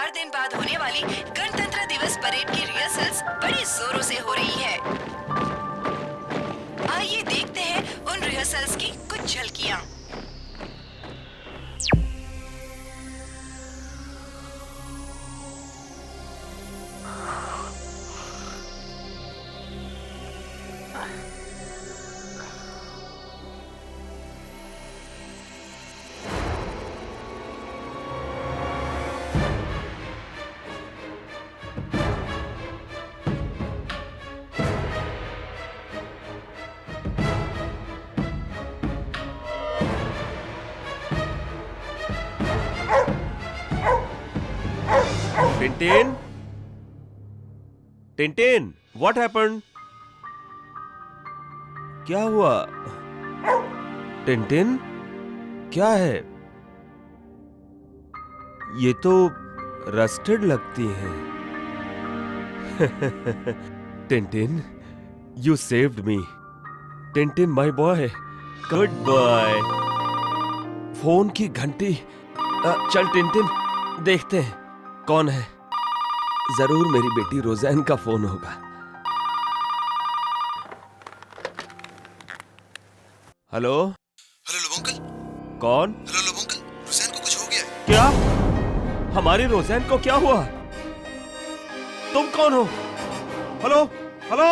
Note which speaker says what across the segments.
Speaker 1: 4 दिन बाद होने वाली गणतंत्र दिवस परेड की रिहर्सल्स बड़ी जोरों से हो रही है। आइए देखते हैं उन रिहर्सल्स की कुछ झलकियां।
Speaker 2: Tintin, Tintin, what happened? क्या हुआ? टिंटिन, क्या है? ये तो रस्टेड लगती हैं। Tintin, you saved me. Tintin, my boy, good boy. Phone की घंटी। चल टिंटिन, देखते हैं कौन है। जरूर मेरी बेटी रोज़ैन का फोन होगा। Hello
Speaker 3: hello Lobo uncle.
Speaker 2: कौन?
Speaker 3: हेलो लोबोंकल, रोज़ैन को कुछ हो गया है।
Speaker 2: क्या? हमारी रोज़ैन को क्या हुआ? तुम कौन हो? Hello hello.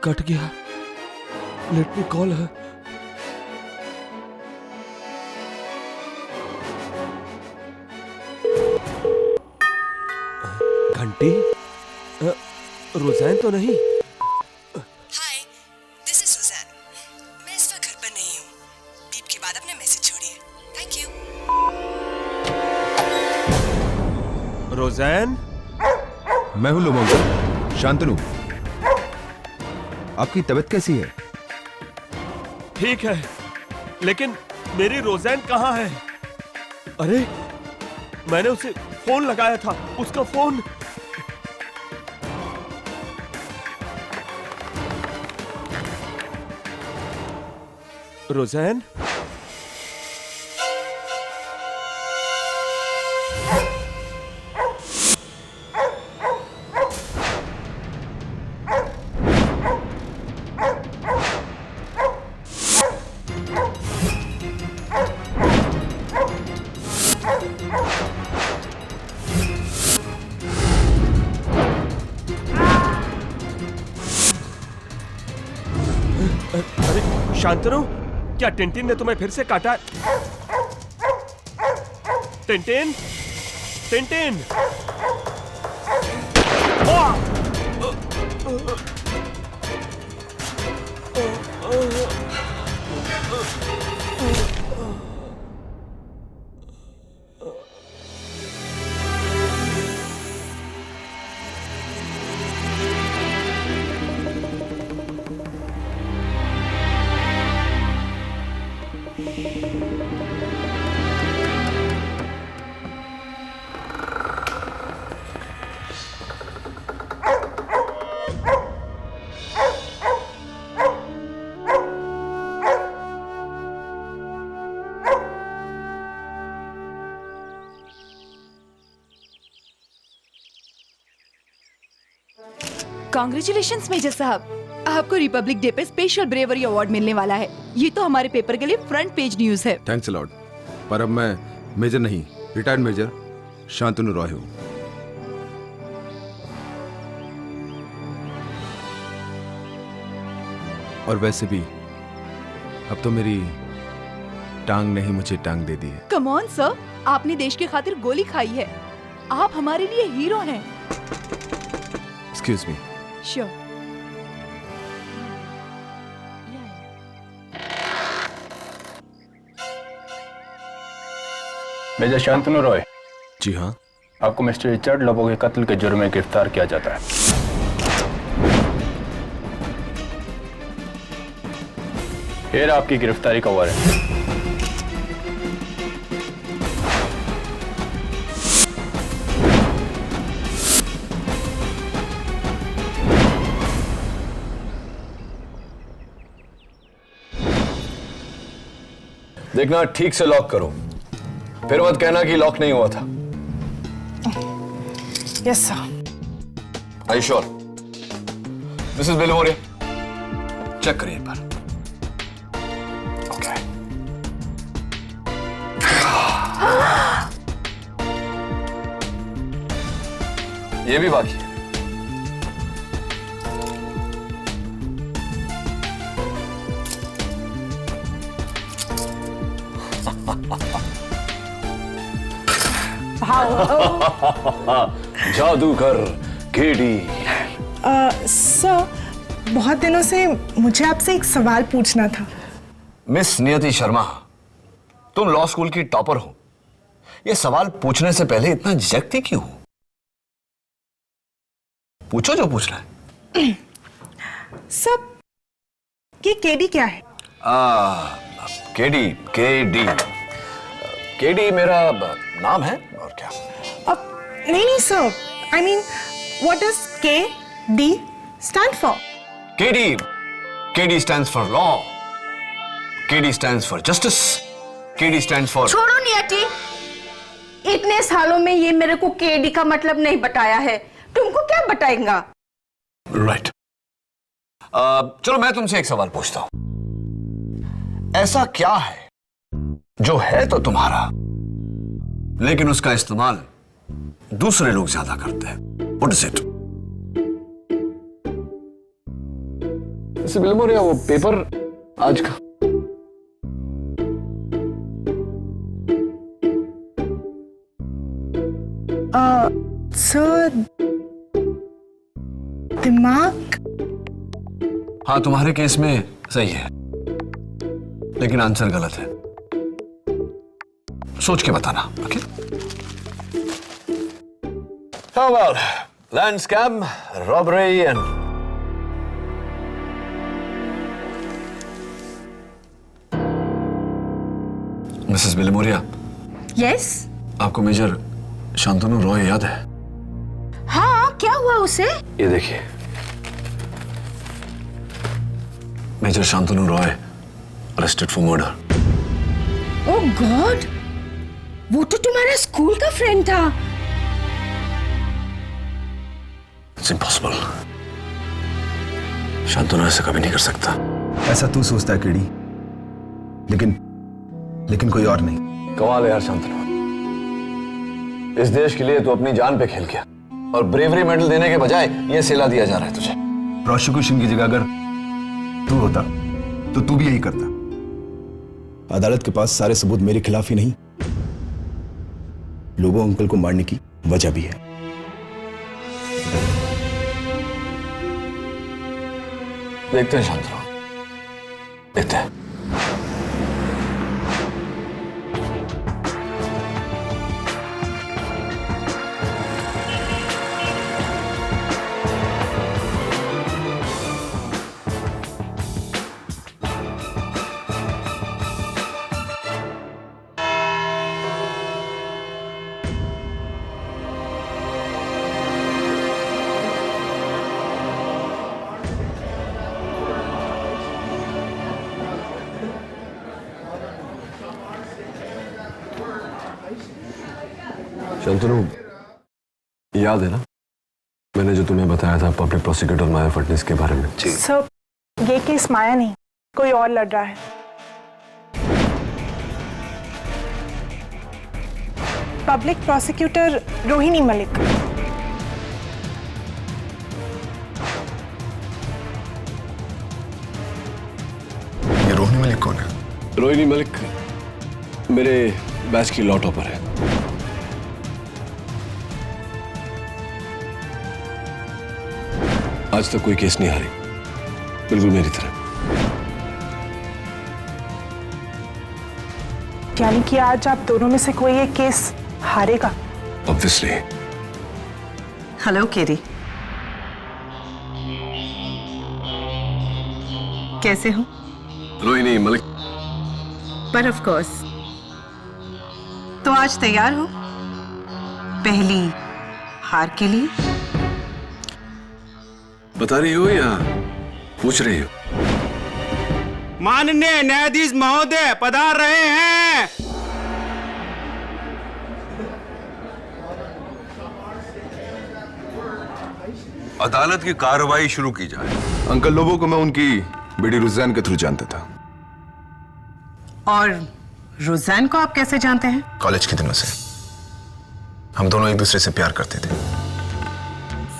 Speaker 2: कट गया। Let me call her. घंटी? रोज़ैन तो नहीं।
Speaker 1: हाय, दिस इज रोज़ैन। मैं इस वक्त घर पर नहीं हूँ। बीप के बाद अपना मैसेज छोड़िए। Thank you.
Speaker 2: रोज़ैन?
Speaker 3: मैं हूँ लोबोंकल, शांतनु। आपकी तबीयत कैसी है?
Speaker 2: ठीक है, लेकिन मेरी रोज़ैन कहाँ है? अरे, मैंने उसे फोन लगाया था, उसका फोन। रोज़ैन? अरे शांतनु, क्या टिंटिन ने तुम्हें फिर से काटा? Tintin, Tintin!
Speaker 4: कांग्रेचुलेशंस मेजर साहब, आपको रिपब्लिक डे पे स्पेशल ब्रेवरी अवार्ड मिलने वाला है। ये तो हमारे पेपर के लिए फ्रंट पेज न्यूज है।
Speaker 3: थैंक्स अ लॉट, पर अब मैं मेजर नहीं, रिटायर्ड मेजर शांतनु रॉय हूँ। और वैसे भी अब तो मेरी टांग ने ही मुझे टांग दे दी है।
Speaker 4: कम ऑन सर, आपने देश की खातिर गोली खाई है। आप हमारे लिए हीरो हैं।
Speaker 3: Excuse me.
Speaker 4: Sure.
Speaker 5: Major Shantanu Roy.
Speaker 3: जी हाँ।
Speaker 5: आपको मिस्टर रिचर्ड लोबो के कत्ल के जुर्म में गिरफ्तार किया जाता है। ये रहा आपकी गिरफ्तारी का वारंट।
Speaker 6: देखना ठीक से लॉक करो, फिर मत कहना कि लॉक नहीं हुआ था। Yes sir.
Speaker 7: Are you sure? Mrs. Belimoria, check करिए एक बार। Okay. ये भी बाकी है। जादूगर केडी।
Speaker 6: सर, बहुत दिनों से मुझे आपसे एक सवाल पूछना था।
Speaker 7: मिस नियति शर्मा, तुम लॉ स्कूल की टॉपर हो, ये सवाल पूछने से पहले इतना झिझकती क्यों हो? पूछो जो पूछना है।
Speaker 6: सर, ये केडी क्या है?
Speaker 7: केडी केडी केडी मेरा नाम है, और क्या?
Speaker 6: नहीं sir, I mean what does KD stand for?
Speaker 7: KD stands for law. KD stands for justice. KD stands for...
Speaker 8: छोड़ो नियति, इतने सालों में ये मेरे को केडी का मतलब नहीं बताया है, तुमको क्या बताएगा?
Speaker 7: Right. चलो मैं तुमसे एक सवाल पूछता हूं। ऐसा क्या है जो है तो तुम्हारा, लेकिन उसका इस्तेमाल दूसरे लोग ज्यादा करते हैं? What is it? बिलमोरिया, वो पेपर आज का।
Speaker 6: सर, दिमाग।
Speaker 7: हाँ, तुम्हारे केस में सही है, लेकिन आंसर गलत है। सोच के बताना, okay? Oh well, land scam, robbery and... Mrs Bilimoria,
Speaker 8: yes.
Speaker 7: आपको मेजर शांतनु रॉय याद है?
Speaker 8: हाँ, क्या हुआ उसे?
Speaker 7: ये देखिए, major Shantanu Roy arrested for murder.
Speaker 8: Oh god, वो तो तुम्हारा स्कूल का फ्रेंड था।
Speaker 7: It's impossible. शांतनु ऐसा कभी नहीं कर सकता।
Speaker 3: ऐसा तू सोचता है केडी, लेकिन कोई और नहीं।
Speaker 7: कमाल है यार शांतनु, इस देश के लिए तू अपनी जान पे खेल गया, और ब्रेवरी मेडल देने के बजाय ये सिला दिया जा रहा है तुझे।
Speaker 3: प्रोसिक्यूशन की जगह अगर तू होता तो तू भी यही करता। अदालत के पास सारे सबूत मेरे खिलाफ ही नहीं, लोगों अंकल को मारने की वजह भी है।
Speaker 7: देखते हैं शांतनु, देखते हैं। शांतनु, याद है ना मैंने जो तुम्हें बताया था पब्लिक प्रोसिक्यूटर माया फडणवीस के बारे में?
Speaker 6: सर, ये केस माया नहीं, कोई और लड़ रहा है। Public prosecutor Rohini Malik.
Speaker 3: ये रोहिणी मलिक कौन है?
Speaker 7: रोहिणी मलिक मेरे बैच की लॉ टॉपर है। आज तक कोई केस नहीं हारी, बिल्कुल मेरी तरह।
Speaker 6: यानी कि आज आप दोनों में से कोई एक केस हारेगा?
Speaker 7: ऑब्वियसली।
Speaker 8: हेलो केडी, कैसे हो?
Speaker 7: रोहिणी मलिक।
Speaker 8: पर ऑफ कोर्स। तो आज तैयार हो पहली हार के लिए?
Speaker 7: बता रही हो या पूछ रही हो?
Speaker 9: माननीय न्यायाधीश महोदय पधार रहे हैं।
Speaker 10: अदालत की कार्रवाई शुरू की जाए।
Speaker 3: अंकल लोबो को मैं उनकी बेटी रुझान के थ्रू जानता था।
Speaker 6: और रुझान को आप कैसे जानते हैं?
Speaker 3: कॉलेज के दिनों से हम दोनों एक दूसरे से प्यार करते थे।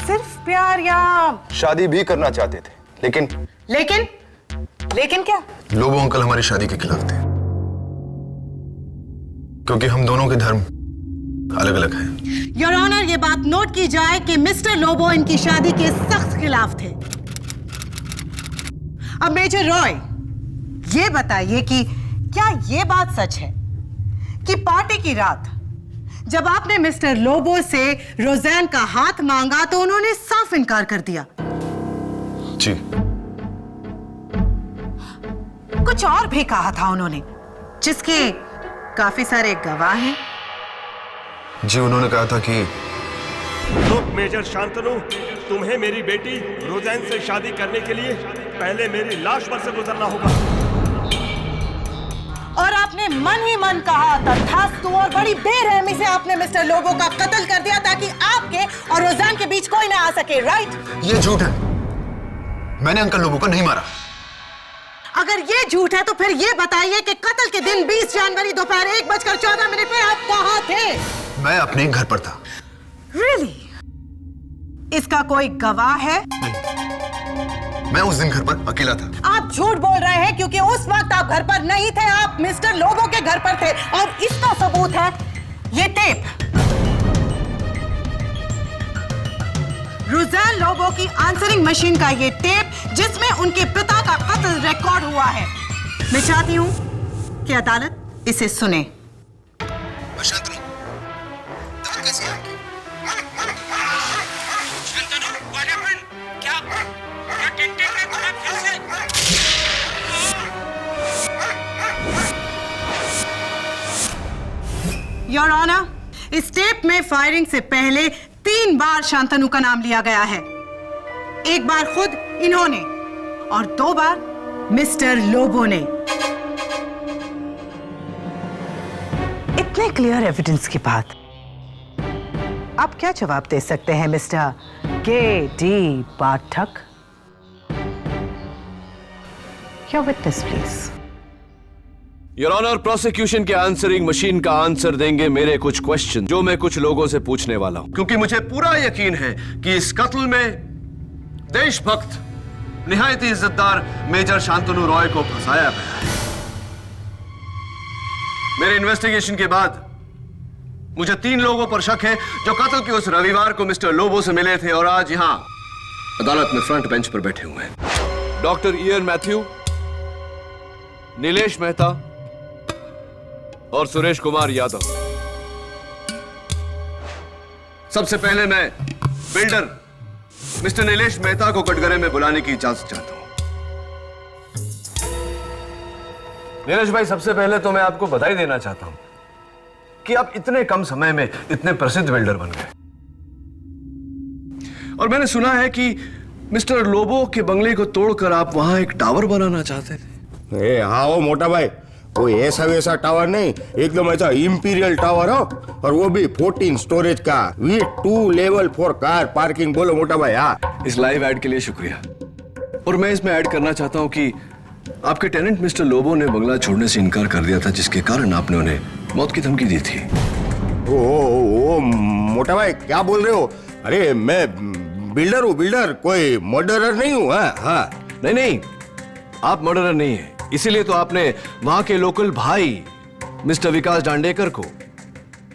Speaker 6: सिर्फ प्यार या
Speaker 3: शादी भी करना चाहते थे, लेकिन
Speaker 6: लेकिन क्या?
Speaker 3: लोबो अंकल हमारी शादी के खिलाफ थे, क्योंकि हम दोनों के धर्म अलग अलग हैं।
Speaker 6: योर ऑनर, ये बात नोट की जाए कि मिस्टर लोबो इनकी शादी के सख्त खिलाफ थे। अब मेजर रॉय, ये बताइए कि क्या ये बात सच है कि पार्टी की रात जब आपने मिस्टर लोबो से रोज़ैन का हाथ मांगा तो उन्होंने साफ इनकार कर दिया?
Speaker 3: जी।
Speaker 6: कुछ और भी कहा था उन्होंने, जिसके काफी सारे गवाह हैं।
Speaker 3: जी, उन्होंने कहा था कि
Speaker 2: लुक मेजर शांतनु, तुम्हें मेरी बेटी रोज़ैन से शादी करने के लिए पहले मेरी लाश पर से गुजरना होगा।
Speaker 6: और आपने मन ही मन कहा तथास्तु, और बड़ी बेरहमी से आपने मिस्टर लोबो का कत्ल कर दिया ताकि आपके और रोज़ैन के बीच कोई ना आ सके, राइट?
Speaker 3: ये झूठ है। मैंने अंकल लोबो को नहीं मारा।
Speaker 6: अगर ये झूठ है तो फिर ये बताइए कि कत्ल के दिन 20 जनवरी दोपहर 1:14 पे आप कहाँ थे?
Speaker 3: मैं अपने घर पर था।
Speaker 6: Really? इसका कोई गवाह है?
Speaker 3: मैं उस दिन घर पर अकेला था।
Speaker 6: आप झूठ बोल रहे हैं क्योंकि उस वक्त आप घर पर नहीं थे, आप मिस्टर लोबो के घर पर थे, और इसका सबूत है ये टेप। रुज़ैन लोबो की आंसरिंग मशीन का ये टेप, जिसमें उनके पिता का कत्ल रिकॉर्ड हुआ है। मैं चाहती हूं कि अदालत इसे सुने। योर ऑनर, इस टेप में फायरिंग से पहले 3 बार शांतनु का नाम लिया गया है। एक बार खुद इन्होंने और 2 बार मिस्टर लोबो ने। इतने क्लियर एविडेंस के बाद आप क्या जवाब दे सकते हैं mister K D. Pathak? Your witness please.
Speaker 7: Your honour, prosecution के आंसरिंग मशीन का आंसर देंगे मेरे कुछ क्वेश्चन जो मैं कुछ लोगों से पूछने वाला हूं, क्योंकि मुझे पूरा यकीन है कि इस कत्ल में देशभक्त, निहायत इज्जतदार मेजर शांतनु रॉय को फंसाया गया है। मेरे इन्वेस्टिगेशन के बाद मुझे 3 लोगों पर शक है जो कत्ल के उस रविवार को मिस्टर लोबो से मिले थे और आज यहां अदालत में फ्रंट बेंच पर बैठे हुए हैं। Doctor Ian Matthew, Nilesh Mehta और सुरेश कुमार यादव। सबसे पहले मैं बिल्डर मिस्टर नीलेश मेहता को कटघरे में बुलाने की इजाजत चाहता हूं। नीलेश भाई, सबसे पहले तो मैं आपको बधाई देना चाहता हूं कि आप इतने कम समय में इतने प्रसिद्ध बिल्डर बन गए। और मैंने सुना है कि मिस्टर लोबो के बंगले को तोड़कर आप वहां एक टावर बनाना चाहते थे।
Speaker 11: हाँ वो मोटा भाई, वो ऐसा वैसा टावर नहीं, एकदम ऐसा इंपीरियल टावर हो, और वो भी 14 स्टोरेज का, विद 2 लेवल 4 कार पार्किंग। बोलो मोटा भाई। हाँ,
Speaker 7: इस लाइव ऐड के लिए शुक्रिया। और मैं इसमें ऐड करना चाहता हूं कि आपके टेनेंट मिस्टर लोबो ने बंगला छोड़ने से इनकार कर दिया था, जिसके कारण आपने उन्हें मौत की धमकी दी थी।
Speaker 11: ओ मोटा भाई क्या बोल रहे हो? अरे मैं बिल्डर हूँ, बिल्डर, कोई मर्डरर नहीं हूँ। हाँ,
Speaker 7: नहीं, आप मर्डरर नहीं है, इसीलिए तो आपने वहां के लोकल भाई मिस्टर विकास डांडेकर को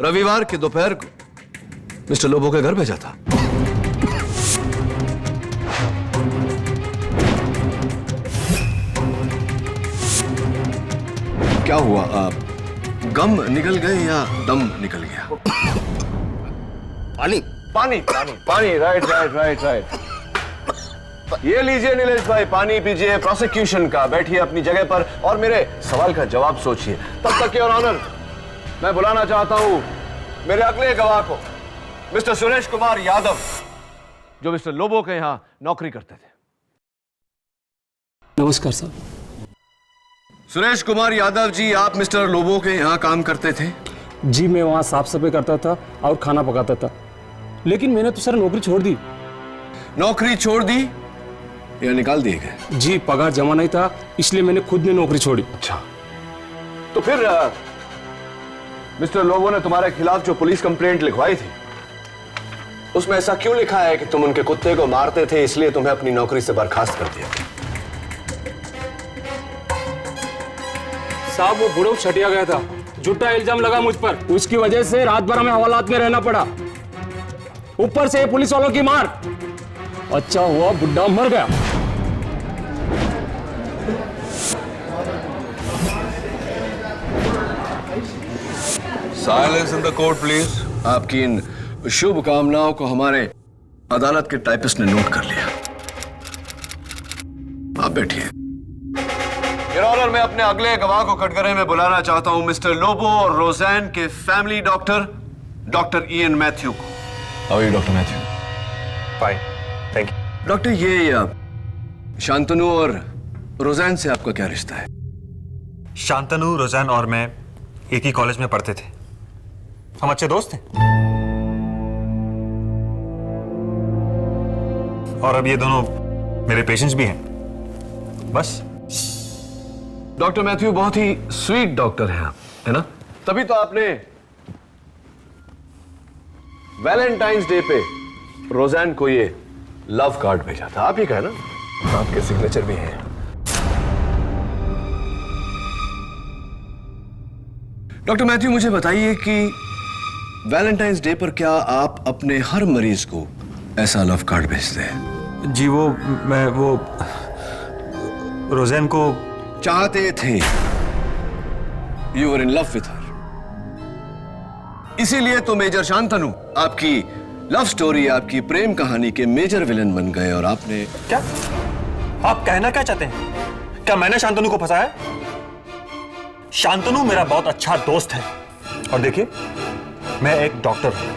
Speaker 7: रविवार के दोपहर को मिस्टर लोबो के घर भेजा था। क्या हुआ, आप गम निकल गए या दम निकल गया?
Speaker 11: पानी
Speaker 7: पानी पानी पानी, राइट। ये लीजिए नीलेश भाई, पानी पीजिए। प्रोसिक्यूशन का बैठिए अपनी जगह पर और मेरे सवाल का जवाब सोचिए। तब तक योर ऑनर, मैं बुलाना चाहता हूं मेरे अगले गवाह को, मिस्टर सुरेश कुमार यादव, जो मिस्टर लोबो के यहां नौकरी करते थे।
Speaker 12: नमस्कार सर।
Speaker 7: सुरेश कुमार यादव जी, आप मिस्टर लोबो के यहां काम करते थे?
Speaker 12: जी, मैं वहां साफ सफाई करता था और खाना पकाता था, लेकिन मैंने तो सर नौकरी छोड़ दी।
Speaker 7: नौकरी छोड़ दी या निकाल दिए गए?
Speaker 5: जी पगार जमा नहीं था, इसलिए मैंने खुद ने नौकरी छोड़ी।
Speaker 7: अच्छा, तो फिर मिस्टर लोबो ने तुम्हारे खिलाफ जो पुलिस कंप्लेंट लिखवाई थी, उसमें ऐसा क्यों लिखा है कि तुम उनके कुत्ते को मारते थे, इसलिए तुम्हें अपनी नौकरी से बर्खास्त कर दिया?
Speaker 5: साहब वो बुढ़ऊ छटिया गया था, झूठा इल्जाम लगा मुझ पर, उसकी वजह से रात भर हमें हवालात में रहना पड़ा, ऊपर से पुलिस वालों की मार। अच्छा हुआ बुढ़ा मर गया।
Speaker 10: Silence in the court please.
Speaker 7: आपकी इन शुभ कामनाओं को हमारे अदालत के टाइपिस्ट ने नोट कर लिया। आप बैठिए। योर ऑनर, मैं अपने अगले गवाह को कटघरे में बुलाना चाहता हूं, मिस्टर लोबो और रोज़ैन के family doctor, doctor Ian Matthew को। How are you doctor Matthew?
Speaker 5: Fine, thank you.
Speaker 7: Doctor, ये शांतनु और रोज़ैन से आपका क्या रिश्ता है?
Speaker 12: शांतनु, रोज़ैन और मैं एक ही कॉलेज में पढ़ते थे, हम अच्छे दोस्त थे। और अब ये दोनों मेरे पेशेंट्स भी हैं, बस।
Speaker 7: डॉक्टर मैथ्यू बहुत ही स्वीट डॉक्टर हैं आप, है ना? तभी तो आपने वैलेंटाइंस डे पे रोज़ैन को ये लव कार्ड भेजा था, आप ही का है ना? आपके सिग्नेचर भी हैं। डॉक्टर मैथ्यू, मुझे बताइए कि वैलेंटाइंस डे पर क्या आप अपने हर मरीज को ऐसा लव कार्ड भेजते हैं?
Speaker 12: जी वो रोज़ैन को
Speaker 7: चाहते थे। You were in love with her, इसीलिए तो मेजर शांतनु आपकी लव स्टोरी, आपकी प्रेम कहानी के मेजर विलन बन गए। और आपने
Speaker 12: क्या आप कहना क्या चाहते हैं? क्या मैंने शांतनु को फंसाया? शांतनु मेरा बहुत अच्छा दोस्त है, और देखिए मैं एक डॉक्टर हूं,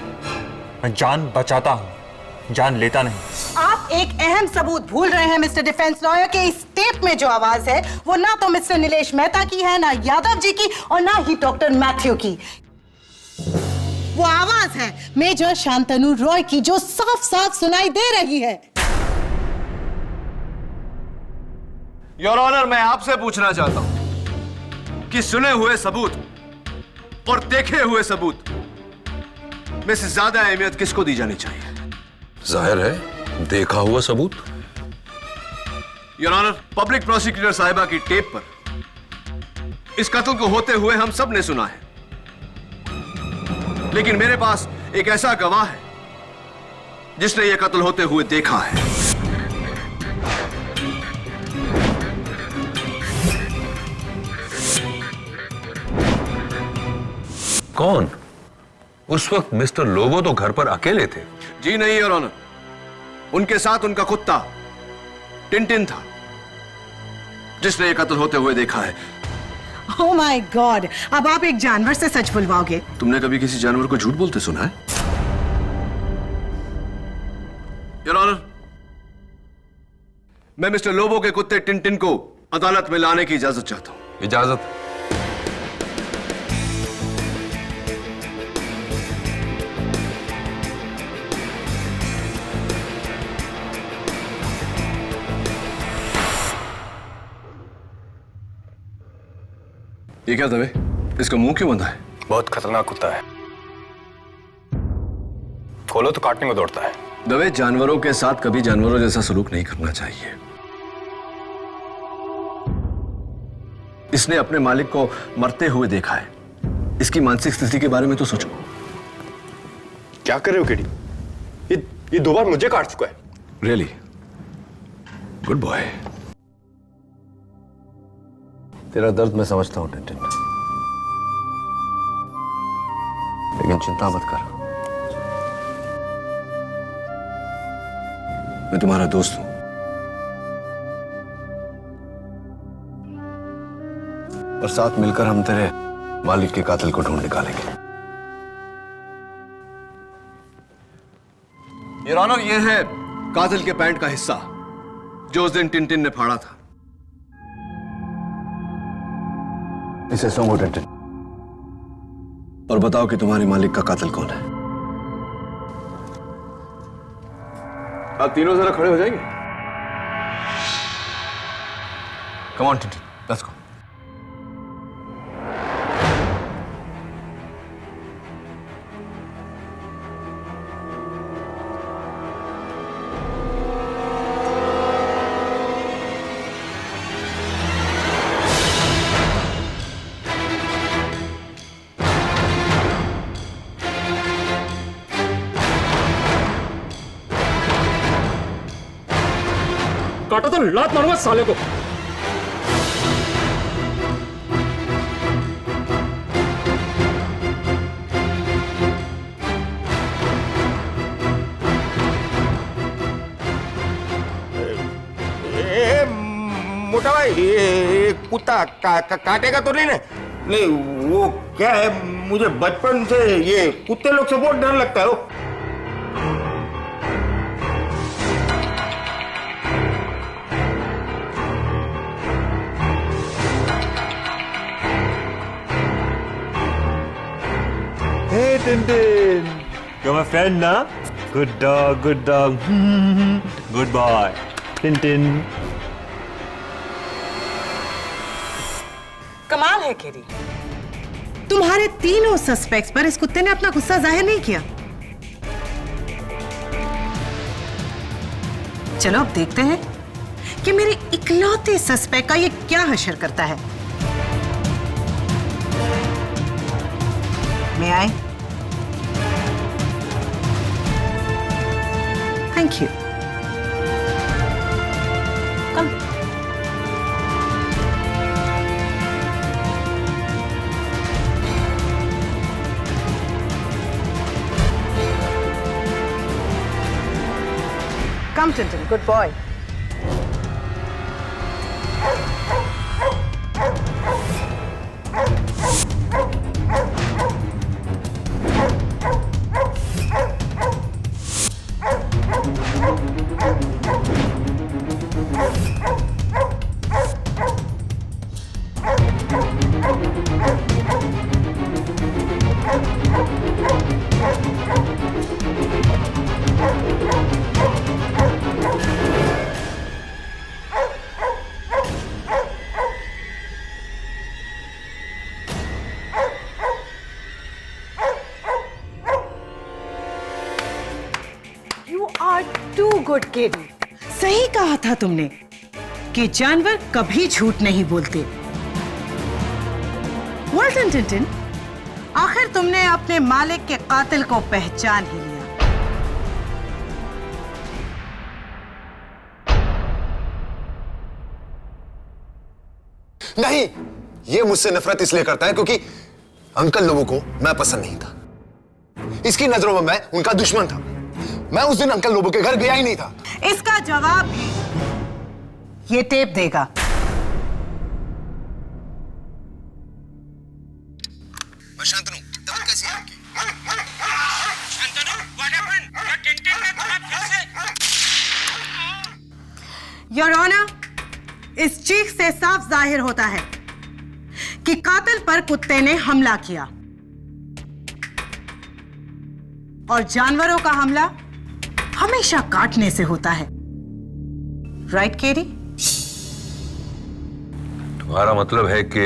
Speaker 12: मैं जान बचाता हूं, जान लेता नहीं।
Speaker 6: आप एक अहम सबूत भूल रहे हैं मिस्टर डिफेंस लॉयर के इस टेप में जो आवाज है वो ना तो मिस्टर नीलेश मेहता की है, ना यादव जी की, और ना ही डॉक्टर मैथ्यू की। वो आवाज है मेजर शांतनु रॉय की, जो साफ साफ सुनाई दे रही है।
Speaker 7: योर ऑनर, मैं आपसे पूछना चाहता हूं कि सुने हुए सबूत और देखे हुए सबूत में से ज्यादा अहमियत किसको दी जानी चाहिए?
Speaker 10: जाहिर है देखा हुआ सबूत।
Speaker 7: योर ऑनर, पब्लिक प्रोसिक्यूटर साहिबा की टेप पर इस कत्ल को होते हुए हम सब ने सुना है, लेकिन मेरे पास एक ऐसा गवाह है जिसने यह कत्ल होते हुए देखा है।
Speaker 10: कौन? उस वक्त मिस्टर लोबो तो घर पर अकेले थे।
Speaker 7: जी नहीं योर ऑनर, उनके साथ उनका कुत्ता टिंटिन था, जिसने यह कत्ल होते हुए देखा है।
Speaker 6: ओह माय गॉड, अब आप एक जानवर से सच बुलवाओगे?
Speaker 7: तुमने कभी किसी जानवर को झूठ बोलते सुना है? योर ऑनर, मैं मिस्टर लोबो के कुत्ते टिंटिन को अदालत में लाने की इजाजत चाहता हूं।
Speaker 10: इजाजत?
Speaker 7: ये क्या दवे? इसका मुंह क्यों बंधा है?
Speaker 5: बहुत खतरनाक कुत्ता है, खोलो तो काटने को दौड़ता है।
Speaker 7: दवे, जानवरों के साथ कभी जानवरों जैसा सलूक नहीं करना चाहिए। इसने अपने मालिक को मरते हुए देखा है, इसकी मानसिक स्थिति के बारे में तो सोचो।
Speaker 5: क्या कर रहे हो केडी? ये 2 बार मुझे काट चुका है।
Speaker 7: Really good boy. तेरा दर्द मैं समझता हूं टिंटिन, लेकिन चिंता मत कर, मैं तुम्हारा दोस्त हूं। और साथ मिलकर हम तेरे मालिक के कातिल को ढूंढ निकालेंगे। योर ऑनर, यह है कातिल के पैंट का हिस्सा जो उस दिन टिंटिन ने फाड़ा था। इसे सोंगो टिंटिन, और बताओ कि तुम्हारे मालिक का कातिल कौन है? आप तीनों जरा खड़े हो जाएंगे? Come on Tintin, let's go.
Speaker 5: काटा तो लात मारूंगा साले को।
Speaker 11: मोटा भाई, ये कुत्ता काटेगा तो नहीं ना? नहीं, वो क्या है, मुझे बचपन से ये कुत्ते लोग से बहुत डर लगता है। वो
Speaker 12: Hey Tintin, you're my friend ना? Good dog, good dog. Good boy. Tintin.
Speaker 6: कमाल है केरी, तुम्हारे तीनों सस्पेक्ट्स पर इस कुत्ते ने अपना गुस्सा जाहिर नहीं किया। चलो अब देखते हैं कि मेरे इकलौते सस्पेक्ट का ये क्या हशर करता है। मैं आई। Thank you. Come. Come, Tintin. Good boy. Good KD, सही कहा था तुमने कि जानवर कभी झूठ नहीं बोलते। वेल डन टिंटिन, आखिर तुमने अपने मालिक के कातिल को पहचान ही लिया।
Speaker 3: नहीं, ये मुझसे नफरत इसलिए करता है क्योंकि अंकल लोगों को मैं पसंद नहीं था। इसकी नजरों में मैं उनका दुश्मन था। मैं उस दिन अंकल लोबो के घर गया ही नहीं था।
Speaker 6: इसका जवाब भी ये टेप देगा।
Speaker 3: शांतनु, दवा कैसी है आपकी?
Speaker 9: Shantanu, what happened? क्या टिंटिन ने तुम्हें फिर से?
Speaker 6: योर ऑनर, इस चीख से साफ जाहिर होता है कि कातिल पर कुत्ते ने हमला किया और जानवरों का हमला हमेशा काटने से होता है। राइट केरी?
Speaker 10: तुम्हारा मतलब है कि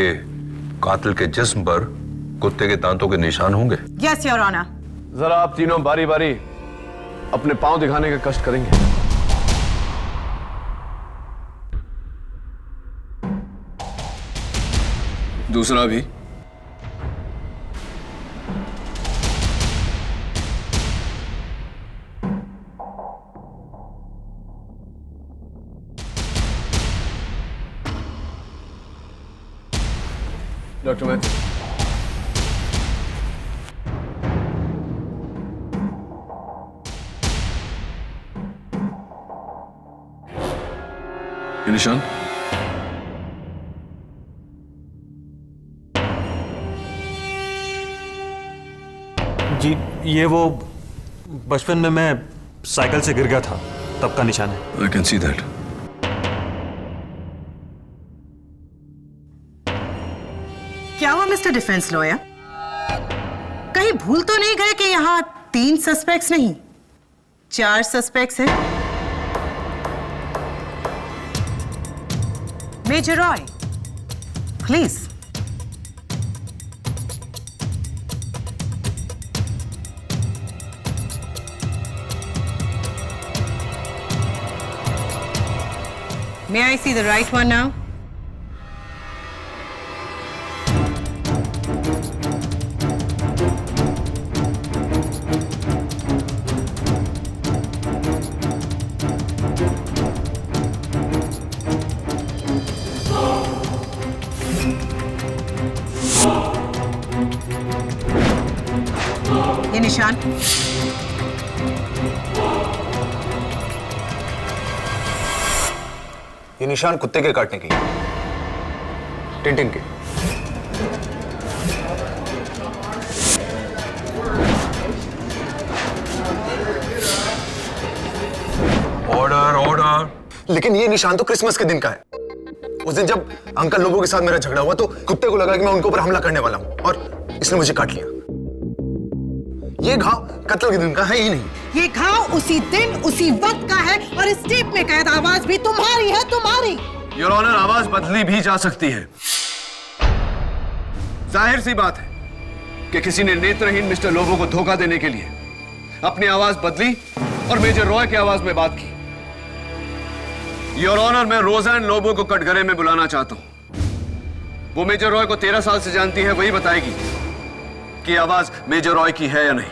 Speaker 10: कातिल के जिस्म पर कुत्ते के दांतों के निशान होंगे?
Speaker 6: Yes your honour.
Speaker 7: जरा आप तीनों बारी बारी अपने पांव दिखाने का कष्ट करेंगे? दूसरा भी। डॉक्टर मैथ्यू, ये निशान?
Speaker 12: जी, ये वो बचपन में मैं साइकिल से गिर गया था, तब का निशान है।
Speaker 7: I can see that.
Speaker 6: क्या हुआ मिस्टर डिफेंस लॉयर? कहीं भूल तो नहीं गए कि यहाँ 3 सस्पेक्ट्स नहीं 4 सस्पेक्ट्स हैं? Major Roy, please. May I see the right one now? ये निशान।
Speaker 3: ये निशान कुत्ते के काटने के, टिंटिन के।
Speaker 10: Order order.
Speaker 3: लेकिन ये निशान तो क्रिसमस के दिन का है। उस दिन जब अंकल लोगों के साथ मेरा झगड़ा हुआ तो कुत्ते को लगा कि मैं उनके ऊपर हमला करने वाला हूं और इसने मुझे काट लिया। ये घाव कत्ल के दिन का है ही नहीं।
Speaker 6: ये घाव उसी दिन उसी वक्त का है और इस टेप में कैद आवाज भी तुम्हारी है, तुम्हारी।
Speaker 7: योर ऑनर, आवाज बदली भी जा सकती है। जाहिर सी बात है कि किसी ने नेत्रहीन मिस्टर लोबो को धोखा देने के लिए अपनी आवाज बदली और मेजर रॉय की आवाज में बात की। योर ऑनर, मैं रोज़ैन लोबो को कटघरे में बुलाना चाहता हूं। वो मेजर रॉय को 13 साल से जानती है, वही बताएगी कि आवाज मेजर रॉय की है या नहीं।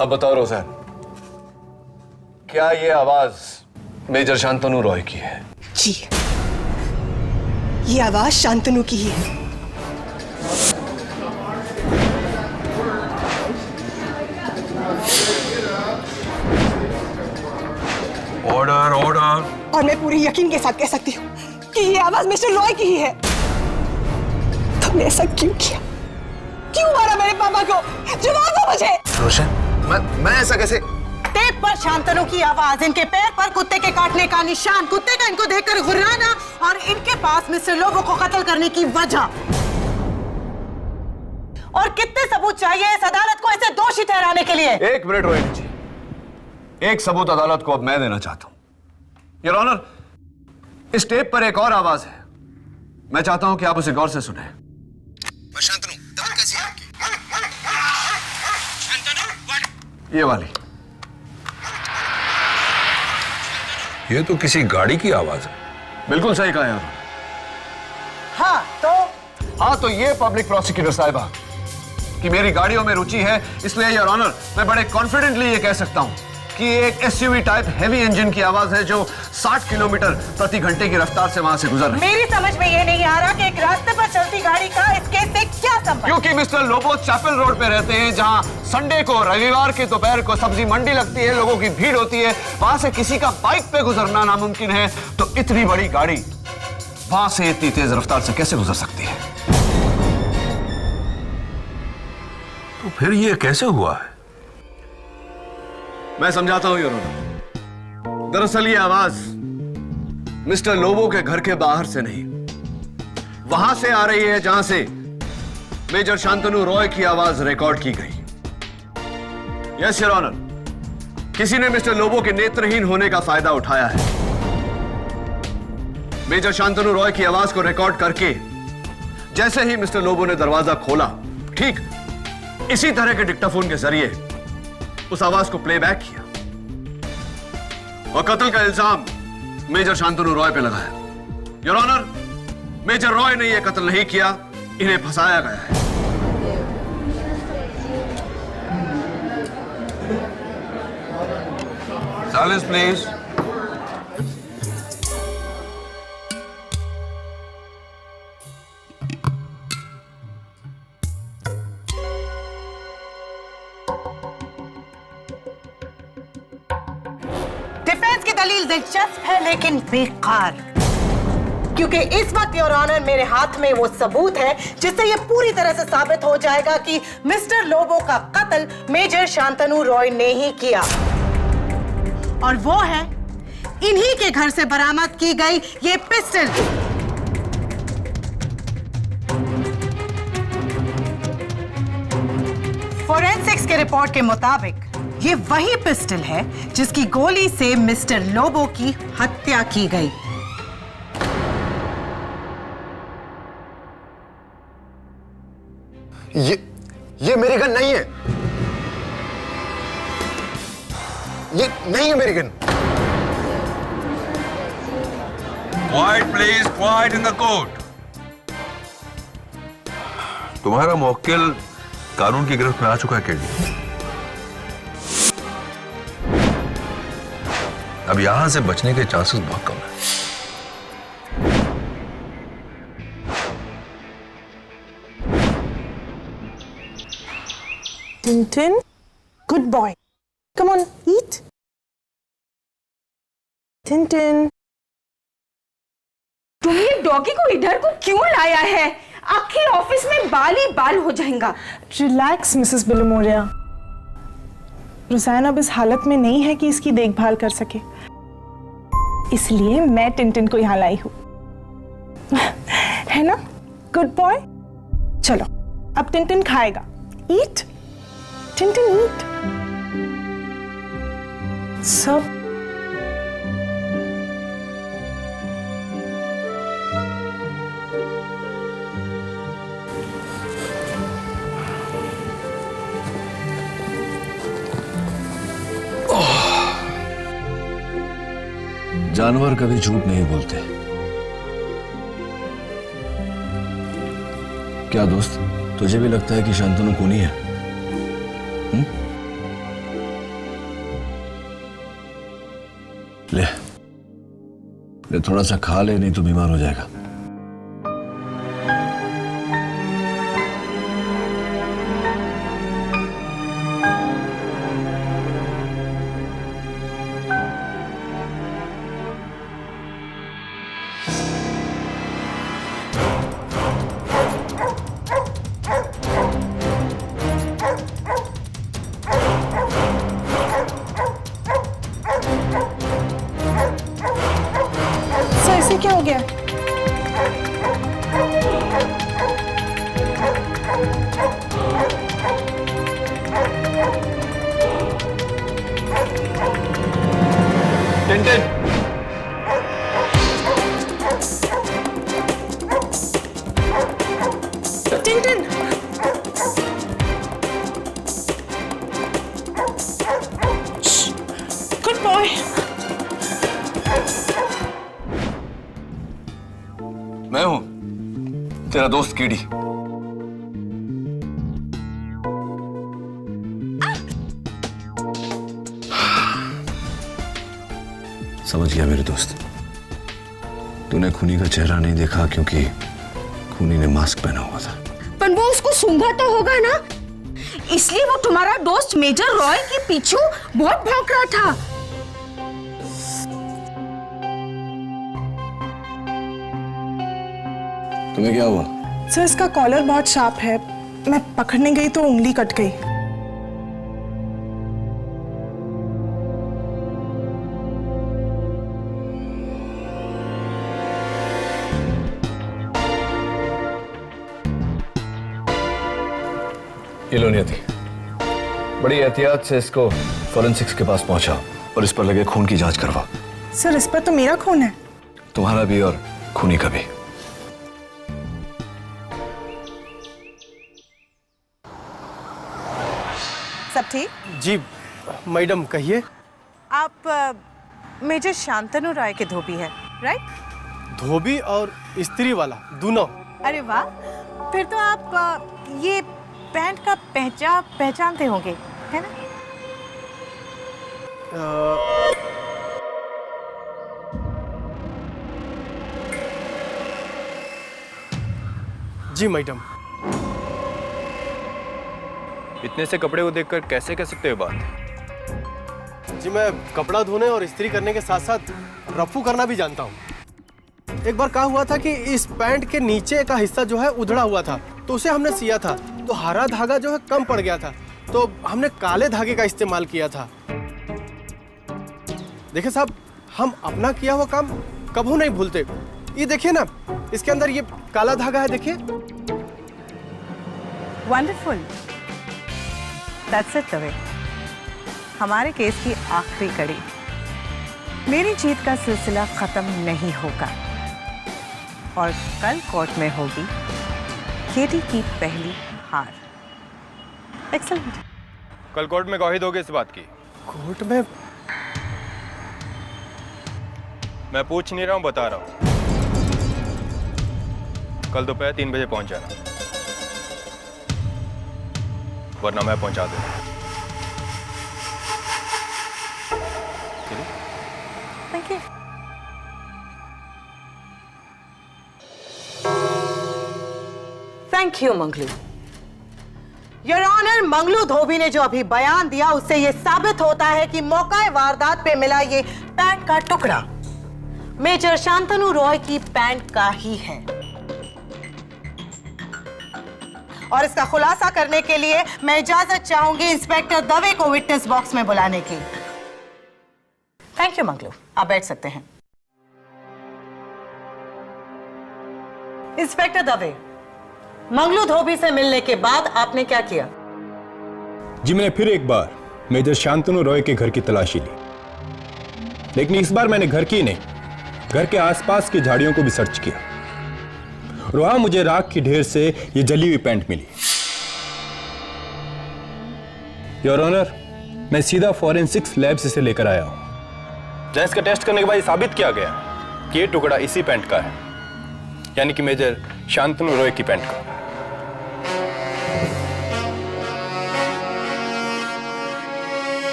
Speaker 7: अब बताओ रोज़ैन, क्या ये आवाज मेजर शांतनु रॉय की है?
Speaker 1: जी, ये आवाज शांतनु की ही है।
Speaker 10: Order order.
Speaker 1: और मैं पूरी यकीन के साथ कह सकती हूँ कि ये आवाज मिस्टर रॉय की ही है। तुमने ऐसा क्यों किया? क्यों मारा मेरे पापा को? जवाब दो मुझे।
Speaker 3: रोशन, मैं ऐसा कैसे?
Speaker 6: टेप पर शांतनु की आवाज, इनके पैर पर कुत्ते के काटने का निशान, कुत्ते का इनको देखकर गुर्राना और इनके पास मिस्टर लोबो को कत्ल करने की वजह। और कितने सबूत चाहिए इस अदालत को इसे दोषी ठहराने के लिए?
Speaker 7: 1 मिनट रोहिणी जी, एक सबूत अदालत को अब मैं देना चाहता हूं। योर ऑनर, इस टेप पर एक और आवाज है। मैं चाहता हूं कि आप उसे गौर से सुने।
Speaker 3: शांतनु, दम कैसी है आपकी?
Speaker 7: ये वाली।
Speaker 10: ये तो किसी गाड़ी की आवाज है।
Speaker 7: बिल्कुल सही कहा यार। हाँ तो ये पब्लिक प्रोसिक्यूटर साहिबा कि मेरी गाड़ियों में रुचि है, इसलिए योर ऑनर मैं बड़े कॉन्फिडेंटली ये कह सकता हूं कि एक एसयूवी टाइप हेवी इंजन की आवाज है जो 60 किलोमीटर प्रति घंटे की रफ्तार से वहां से गुजर रही है।
Speaker 6: मेरी समझ में ये नहीं आ रहा कि एक रास्ते पर चलती गाड़ी का इस केस से क्या संबंध?
Speaker 7: क्योंकि मिस्टर लोबो चैपल रोड पे रहते हैं, जहां संडे को, रविवार के दोपहर को सब्जी मंडी लगती है, लोगों की भीड़ होती है, वहां से किसी का बाइक पे गुजरना नामुमकिन है। तो इतनी बड़ी गाड़ी वहां से इतनी तेज रफ्तार से कैसे गुजर सकती है?
Speaker 10: तो फिर ये कैसे हुआ है?
Speaker 7: मैं समझाता हूं योर ऑनर। दरअसल ये आवाज मिस्टर लोबो के घर के बाहर से नहीं, वहां से आ रही है जहां से मेजर शांतनु रॉय की आवाज रिकॉर्ड की गई। यस योर ऑनर, किसी ने मिस्टर लोबो के नेत्रहीन होने का फायदा उठाया है। मेजर शांतनु रॉय की आवाज को रिकॉर्ड करके जैसे ही मिस्टर लोबो ने दरवाजा खोला, ठीक इसी तरह के डिक्टाफोन के जरिए उस आवाज को प्लेबैक किया और कत्ल का इल्जाम मेजर शांतनु रॉय पे लगाया। योर ऑनर, मेजर रॉय ने यह कत्ल नहीं किया, इन्हें फंसाया गया है।
Speaker 10: Silence please.
Speaker 6: डिफेंस की दलील दिलचस्प है लेकिन बेकार, क्योंकि इस वक्त योर ऑनर मेरे हाथ में वो सबूत है जिससे ये पूरी तरह से साबित हो जाएगा कि मिस्टर लोबो का कत्ल मेजर शांतनु रॉय ने ही किया, और वो है इन्हीं के घर से बरामद की गई ये पिस्टल। फोरेंसिक्स के रिपोर्ट के मुताबिक ये वही पिस्टल है जिसकी गोली से मिस्टर लोबो की हत्या की गई।
Speaker 3: ये मेरी गन नहीं है। ये नहीं है मेरी gun.
Speaker 10: Quiet, please. Quiet in the court. तुम्हारा मुवक्किल कानून की गिरफ्त में आ चुका है केडी। अब यहां से बचने के चांसेस बहुत कम है।
Speaker 1: Tintin, good boy. Come on, eat. Tintin.
Speaker 8: तुम ये डॉगी को इधर को क्यों लाया है? आखिर ऑफिस में बाल ही बाल हो जाएगा।
Speaker 1: Relax Mrs बिलोमोरिया। रुज़ैन अब इस हालत में नहीं है कि इसकी देखभाल कर सके, इसलिए मैं टिंटिन को यहाँ लाई हूँ। है ना गुड बॉय? चलो अब टिंटिन खाएगा। ईट टिंटिन, ईट। सब
Speaker 7: जानवर कभी झूठ नहीं बोलते। क्या दोस्त, तुझे भी लगता है कि शांतनु खूनी है? ले थोड़ा सा खा ले, नहीं तो बीमार हो जाएगा।
Speaker 1: इसे क्या हो गया?
Speaker 3: Tintin,
Speaker 1: Tintin, good boy.
Speaker 7: मैं हूं तेरा दोस्त केडी। समझ गया मेरे दोस्त, तूने खूनी का चेहरा नहीं देखा क्योंकि खूनी ने मास्क पहना हुआ था।
Speaker 8: पर वो उसको सूंघा तो होगा ना, इसलिए वो तुम्हारा दोस्त मेजर रॉय के पीछे बहुत भौंक रहा था।
Speaker 7: तुम्हें क्या हुआ?
Speaker 1: सर इसका कॉलर बहुत शार्प है, मैं पकड़ने गई तो उंगली कट गई।
Speaker 7: ये लो नियति, बड़ी एहतियात से इसको फॉरेंसिक्स के पास पहुंचा और इस पर लगे खून की जांच करवा।
Speaker 1: सर इस पर तो मेरा खून है।
Speaker 7: तुम्हारा भी और खूनी का भी।
Speaker 6: सब ठीक?
Speaker 12: जी मैडम कहिए।
Speaker 6: आप मेजर शांतनु राय के धोबी हैं, राइट?
Speaker 12: धोबी और स्त्री वाला दोनों।
Speaker 6: अरे वाह, फिर तो आप ये पैंट का पहचानते होंगे, है ना?
Speaker 12: जी मैडम।
Speaker 2: इतने से कपड़े को देखकर कैसे कह सकते हो बात?
Speaker 12: जी मैं कपड़ा धोने और इस्त्री करने के साथ साथ रफू करना भी जानता हूँ। एक बार क्या हुआ था कि इस पैंट के नीचे का हिस्सा जो है उधड़ा हुआ था, तो उसे हमने सिया था, तो हरा धागा जो है कम पड़ गया था, तो हमने काले धागे का इस्तेमाल किया था। देखिए साहब, हम अपना किया हुआ काम कभी नहीं भूलते। ये देखिए ना, इसके अंदर ये काला धागा है, देखिए।
Speaker 6: Wonderful, that's it the way. हमारे केस की आखिरी कड़ी। मेरी जीत का सिलसिला खत्म नहीं होगा और कल कोर्ट में होगी केडी की पहली हार। एक्सेलेंट।
Speaker 12: कल कोर्ट में गवाही दोगे इस बात की? कोर्ट में? मैं पूछ नहीं रहा हूं, बता रहा हूं। कल दोपहर 3 बजे पहुंच जाना, वरना मैं पहुंचा दूंगा।
Speaker 6: Thank you. Thank you Manglu. Your honour, Manglu धोबी ने जो अभी बयान दिया उससे यह साबित होता है कि मौका वारदात पे मिला ये पैंट का टुकड़ा मेजर शांतनु रॉय की पैंट का ही है। और इसका खुलासा करने के लिए मैं इजाजत चाहूंगी इंस्पेक्टर दवे को विटनेस बॉक्स में बुलाने की। थैंक यू मंगलू, आप बैठ सकते हैं। इंस्पेक्टर दवे, मंगलू धोबी से मिलने के बाद आपने क्या किया?
Speaker 13: जी मैंने फिर एक बार मेजर शांतनु रॉय के घर की तलाशी ली, लेकिन इस बार मैंने घर की नहीं, घर के आसपास की झाड़ियों को भी सर्च किया और वहां मुझे राख की ढेर से ये जली हुई पैंट मिली। योर ऑनर, मैं सीधा फॉरेंसिक्स लैब से इसे लेकर आया हूं।
Speaker 12: जहाँ इसका टेस्ट करने के बाद साबित किया गया कि ये टुकड़ा इसी पैंट का है, यानी कि मेजर शांतनु रॉय की पैंट का।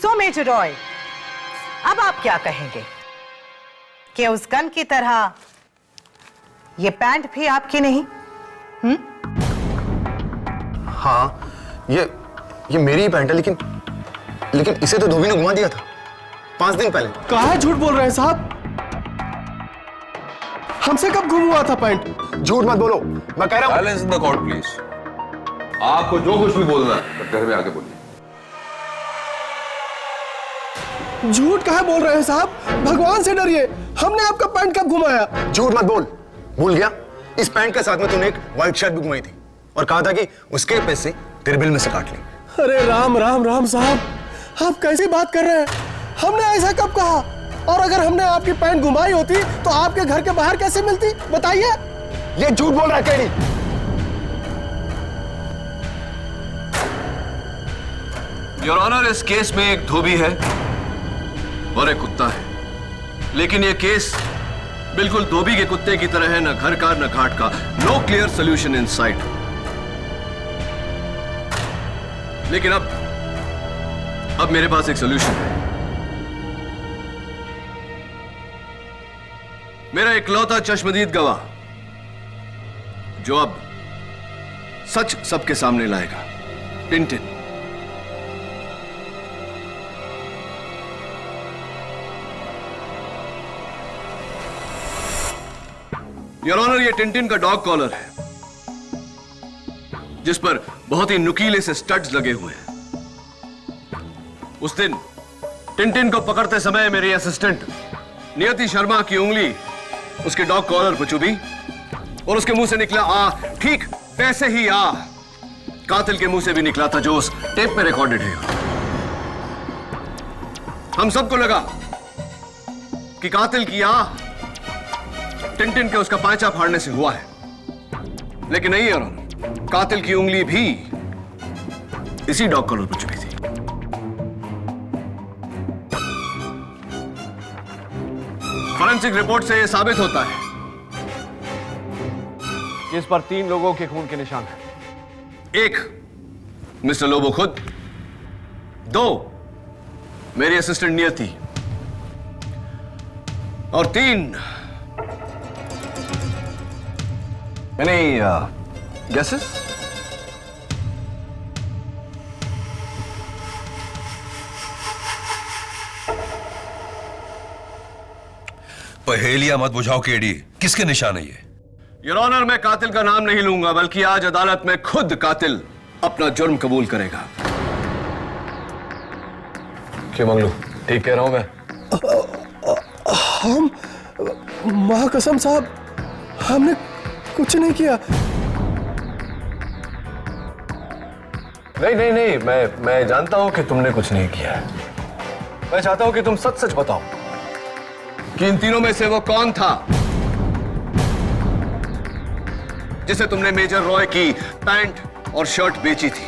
Speaker 6: सो मेजर रॉय, अब आप क्या कहेंगे कि उस गन की तरह ये पैंट भी आपकी नहीं?
Speaker 3: हाँ, ये मेरी ही पैंट है, लेकिन इसे तो धोबी ने घुमा दिया था 5 दिन पहले।
Speaker 12: कहाँ झूठ बोल रहे हैं साहब? हमसे कब गुम हुआ था पैंट?
Speaker 3: झूठ मत बोलो, मैं कह रहा हूं।
Speaker 10: Silence in the court please. आपको जो कुछ भी बोलना है घर में आके बोलिए।
Speaker 12: झूठ कहाँ बोल रहे हैं साहब? भगवान से डरिए, हमने आपका पैंट कब घुमाया?
Speaker 3: झूठ मत बोल। भूल गया, इस पैंट के साथ में तूने एक व्हाइट शर्ट भी घुमाई थी और कहा था कि उसके पैसे तेरे बिल में से काट ले।
Speaker 12: अरे राम राम राम साहब, आप कैसी बात कर रहे हैं? हमने ऐसा कब कहा? और अगर हमने आपकी पैंट घुमाई होती तो आपके घर के बाहर कैसे मिलती, बताइए।
Speaker 3: ये झूठ बोल रहा है केडी।
Speaker 7: योर ऑनर, इस केस में एक धोबी है और एक कुत्ता है, लेकिन यह केस बिल्कुल धोबी के कुत्ते की तरह है, न घर का न घाट का। No clear solution in sight. लेकिन अब मेरे पास एक सोल्यूशन है। मेरा इकलौता चश्मदीद गवाह जो अब सच सबके सामने लाएगा, टिंटिन। योर ऑनर, ये टिंटिन का डॉग कॉलर है, जिस पर बहुत ही नुकीले से स्टड्स लगे हुए हैं। उस दिन टिंटिन को पकड़ते समय मेरी असिस्टेंट नियति शर्मा की उंगली उसके डॉग कॉलर पर चुभी और उसके मुंह से निकला आ, ठीक वैसे ही आ कातिल के मुंह से भी निकला था, जो उस टेप पे रिकॉर्डेड है। हम सबको लगा कि कातिल की आ टिंटिन के उसका पांचा फाड़ने से हुआ है, लेकिन नहीं यार, कातिल की उंगली भी इसी डॉग कॉलर पर चुभी थी। फॉरेंसिक रिपोर्ट से यह साबित होता है कि इस पर 3 लोगों के खून के निशान हैं। 1 मिस्टर लोबो खुद, 2 मेरी असिस्टेंट नियति और 3 Any guesses?
Speaker 10: पहेलियां मत बुझाओ केडी, किसके निशान है ये?
Speaker 7: योर ऑनर, मैं कातिल का नाम नहीं लूंगा, बल्कि आज अदालत में खुद कातिल अपना जुर्म कबूल करेगा। क्यों मंगलू, ठीक कह रहा हूं मैं?
Speaker 12: हम महाकसम साहब, हमने कुछ नहीं किया।
Speaker 7: नहीं नहीं नहीं, मैं जानता हूं कि तुमने कुछ नहीं किया है। मैं चाहता हूं कि तुम सच सच बताओ कि इन तीनों में से वो कौन था जिसे तुमने मेजर रॉय की पैंट और शर्ट बेची थी।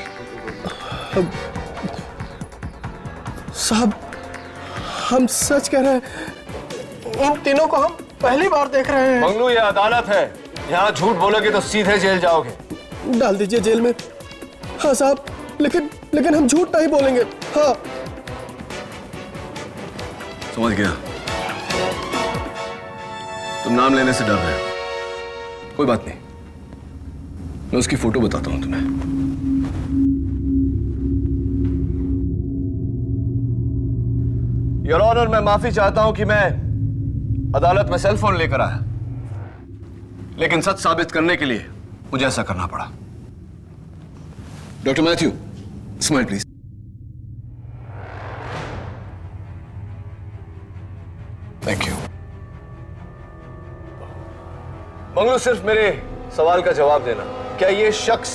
Speaker 12: साहब, हम सच कह रहे हैं, इन तीनों को हम पहली बार देख रहे हैं।
Speaker 7: मंगलू, ये अदालत है, यहां झूठ बोलोगे तो सीधे जेल जाओगे।
Speaker 12: डाल दीजिए जेल में। हाँ साहब, लेकिन हम झूठ नहीं बोलेंगे। हाँ,
Speaker 7: समझ गया। तुम नाम लेने से डर रहे हो, कोई बात नहीं, मैं उसकी फोटो बताता हूं तुम्हें। योर ऑनर, मैं माफी चाहता हूं कि मैं अदालत में सेल फोन लेकर आया, लेकिन सच साबित करने के लिए मुझे ऐसा करना पड़ा। Doctor Matthew, smile please. Thank you. Manglu, सिर्फ मेरे सवाल का जवाब देना, क्या ये शख्स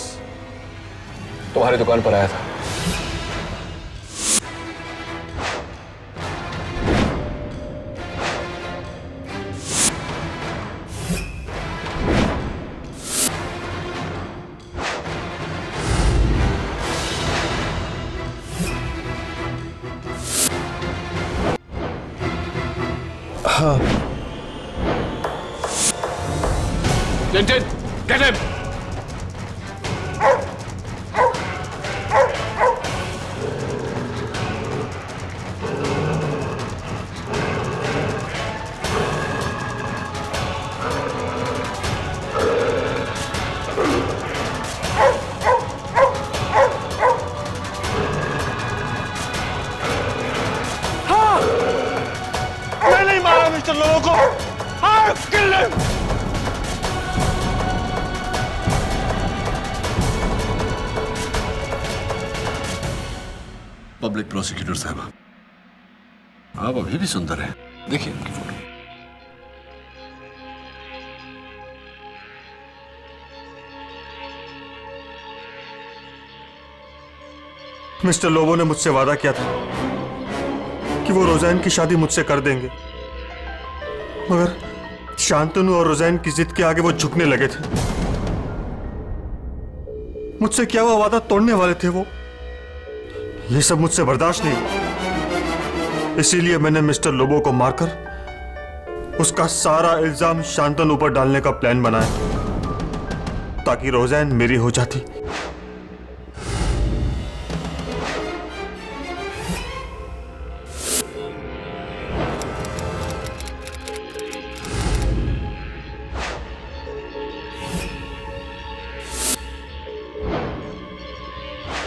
Speaker 7: तुम्हारी दुकान पर आया था?
Speaker 12: हाँ।
Speaker 7: Tintin, get him!
Speaker 9: मैं नहीं मारा मिस्टर लोगों को। I killed him!
Speaker 7: Public prosecutor साहब, आप अभी भी सुंदर हैं। देखिए उनकी फोटो।
Speaker 14: मिस्टर लोबो ने मुझसे वादा किया था कि वो रोज़ैन की शादी मुझसे कर देंगे, मगर शांतनु और रोज़ैन की जिद के आगे वो झुकने लगे थे। मुझसे क्या हुआ वादा तोड़ने वाले थे वो। ये सब मुझसे बर्दाश्त नहीं, इसीलिए मैंने मिस्टर लोबो को मारकर उसका सारा इल्जाम शांतनु पर डालने का प्लान बनाया ताकि रोज़ैन मेरी हो जाती।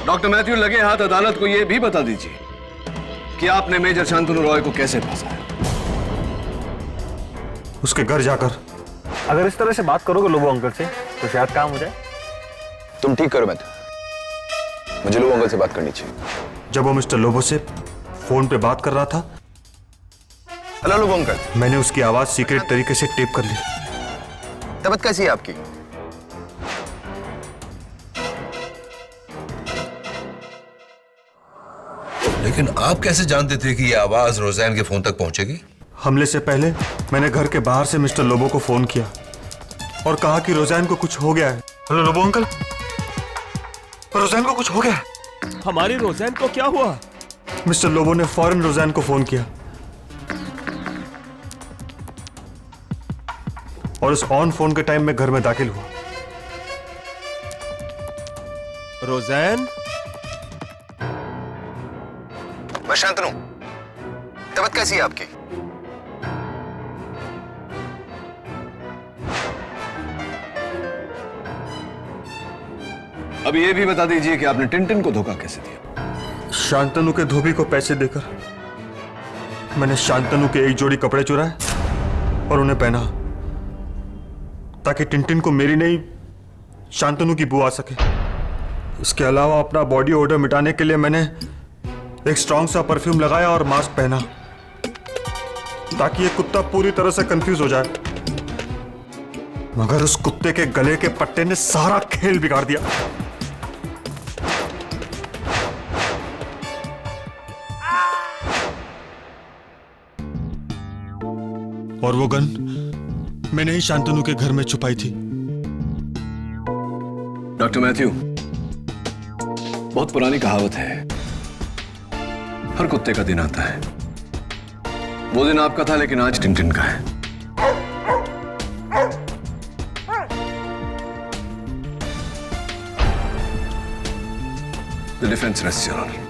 Speaker 7: डॉक्टर मैथ्यू, लगे हाथ अदालत को यह भी बता दीजिए कि आपने मेजर शांतनु रॉय को कैसे फंसाया।
Speaker 14: उसके घर जाकर।
Speaker 15: अगर इस तरह से बात करोगे लोबो अंकल से तो शायद काम हो जाए।
Speaker 3: तुम ठीक करो मैथ्यू, मुझे लोबो अंकल से बात करनी चाहिए।
Speaker 14: जब वो मिस्टर लोबो से फोन पे बात कर रहा था,
Speaker 3: हेलो लोबो अंकल,
Speaker 14: मैंने उसकी आवाज सीक्रेट तरीके से टेप कर ली।
Speaker 3: तबीयत कैसी है आपकी?
Speaker 10: लेकिन आप कैसे जानते थे कि यह आवाज रोज़ैन के फोन तक पहुंचेगी?
Speaker 14: हमले से पहले मैंने घर के बाहर से मिस्टर लोबो को फोन किया और कहा कि रोज़ैन को कुछ हो गया है। हेलो लोबो अंकल, रोज़ैन को कुछ हो गया है।
Speaker 2: हमारी रोज़ैन को क्या हुआ?
Speaker 14: मिस्टर लोबो ने फौरन रोज़ैन को फोन किया और उस ऑन फोन के टाइम में घर में दाखिल हुआ।
Speaker 2: रोज़ैन,
Speaker 3: मैं शांतनु, तबीयत कैसी है आपकी?
Speaker 7: अब ये भी बता दीजिए कि आपने टिंटिन को धोखा कैसे दिया?
Speaker 14: शांतनु के धोबी को पैसे देकर मैंने शांतनु के एक जोड़ी कपड़े चुराए और उन्हें पहना ताकि टिंटिन को मेरी नहीं शांतनु की बू आ सके। इसके अलावा अपना बॉडी ओडर मिटाने के लिए मैंने एक स्ट्रॉन्ग सा परफ्यूम लगाया और मास्क पहना ताकि ये कुत्ता पूरी तरह से कंफ्यूज हो जाए, मगर उस कुत्ते के गले के पट्टे ने सारा खेल बिगाड़ दिया। और वो गन मैंने ही शांतनु के घर में छुपाई थी।
Speaker 7: डॉक्टर मैथ्यू, बहुत पुरानी कहावत है, हर कुत्ते का दिन आता है। वो दिन आपका था, लेकिन आज टिनटिन का है। The defense rests, Your Honor.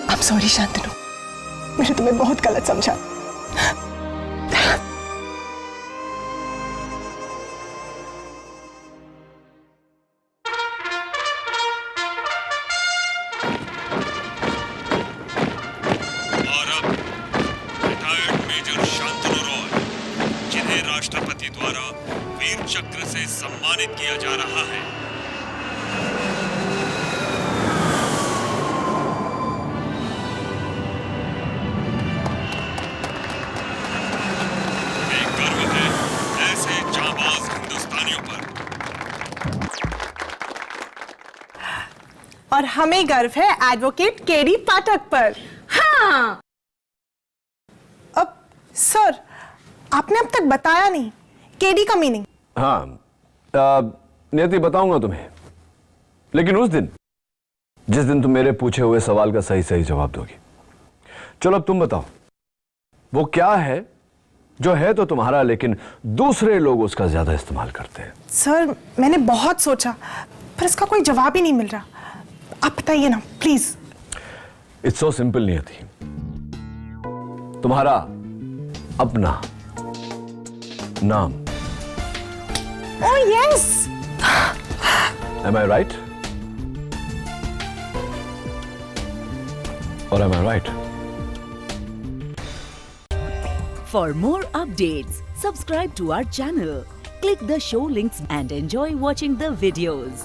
Speaker 1: I'm sorry Shantanu, मैंने तुम्हें बहुत गलत समझा।
Speaker 2: और अब रिटायर्ड मेजर शांतनु रॉय, जिन्हें राष्ट्रपति द्वारा वीर चक्र से सम्मानित किया जा रहा है।
Speaker 1: और हमें गर्व है एडवोकेट केडी पाठक पर।
Speaker 8: हाँ।
Speaker 1: अब सर, आपने अब तक बताया नहीं केडी का मीनिंग।
Speaker 7: हाँ, नियति बताऊंगा तुम्हें, लेकिन उस दिन जिस दिन तुम मेरे पूछे हुए सवाल का सही सही जवाब दोगी। चलो अब तुम बताओ, वो क्या है जो है तो तुम्हारा, लेकिन दूसरे लोग उसका ज्यादा इस्तेमाल करते हैं।
Speaker 1: सर, मैंने बहुत सोचा पर इसका कोई जवाब ही नहीं मिल रहा। आप बताइए ना प्लीज।
Speaker 7: इट्स सो सिंपल नियति, तुम्हारा अपना नाम।
Speaker 1: Oh yes.
Speaker 7: Am I right? Or am I right?
Speaker 16: For more updates, subscribe to our channel, click the show links and enjoy watching the videos.